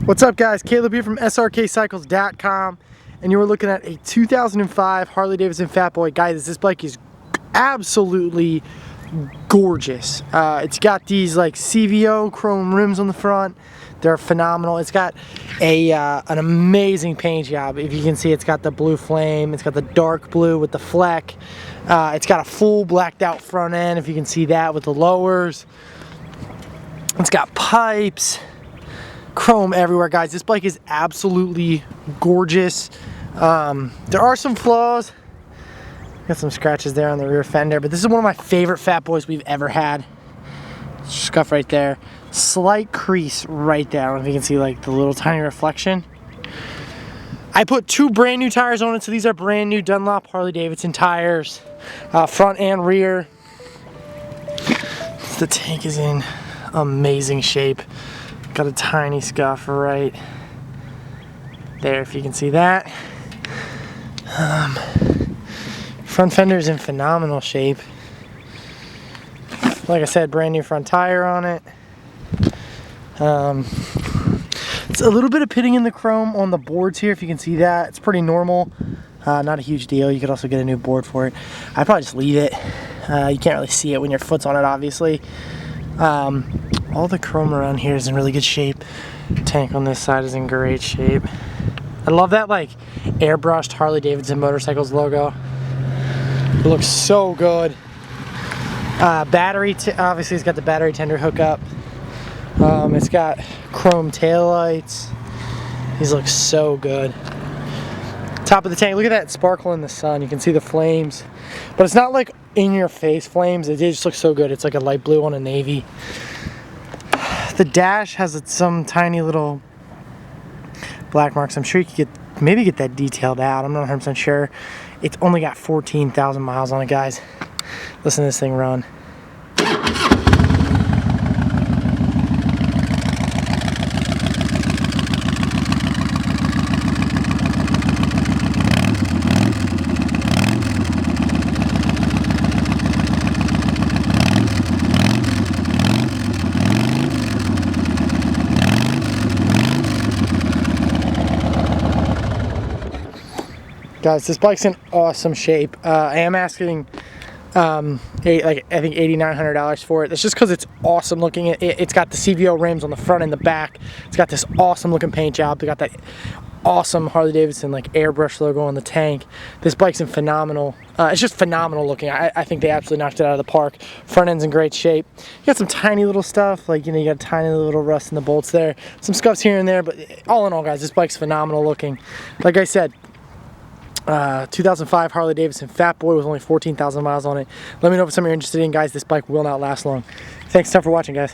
What's up, guys? Caleb here from Srkcycles.com, and you were looking at a 2005 Harley Fatboy. Guys, this bike is absolutely gorgeous. It's got these like CVO chrome rims on the front. They're phenomenal. It's got an amazing paint job. If you can see, it's got the blue flame. It's got the dark blue with the fleck. It's got a full blacked out front end, if you can see that, with the lowers. It's got pipes. Chrome everywhere, guys. This bike is absolutely gorgeous. There are some flaws. Got some scratches there on the rear fender, but this is one of my favorite Fatboys we've ever had. Scuff right there. Slight crease right there. I don't know if you can see like the little tiny reflection. I put two brand new tires on it, so these are brand new Dunlop Harley-Davidson tires, front and rear. The tank is in amazing shape. Got a tiny scuff right there, if you can see that. Front fender is in phenomenal shape. Like I said, brand new front tire on it. It's a little bit of pitting in the chrome on the boards here, if you can see that. It's pretty normal. Not a huge deal. You could also get a new board for it. I'd probably just leave it. You can't really see it when your foot's on it, obviously. All the chrome around here is in really good shape. Tank on this side is in great shape. I love that like airbrushed Harley Davidson Motorcycles logo. It looks so good. Battery, obviously it's got the battery tender hookup. It's got chrome taillights. These look so good. Top of the tank, look at that sparkle in the sun. You can see the flames, but it's not like in your face flames. It just looks so good. It's like a light blue on a navy. The dash has some tiny little black marks. I'm sure you could maybe get that detailed out. I'm not 100% sure. It's only got 14,000 miles on it, guys. Listen to this thing run. Guys, this bike's in awesome shape. I am asking, I think $8,900 for it. That's just because it's awesome looking. It's got the CVO rims on the front and the back. It's got this awesome looking paint job. They got that awesome Harley Davidson like airbrush logo on the tank. This bike's in phenomenal. It's just phenomenal looking. I think they absolutely knocked it out of the park. Front end's in great shape. You got some tiny little stuff, like, you know, you got tiny little rust in the bolts there. Some scuffs here and there, but all in all, guys, this bike's phenomenal looking. Like I said, 2005 Harley Davidson Fatboy with only 14,000 miles on it. Let me know if it's something you're interested in, guys. This bike will not last long. Thanks a ton for watching, guys.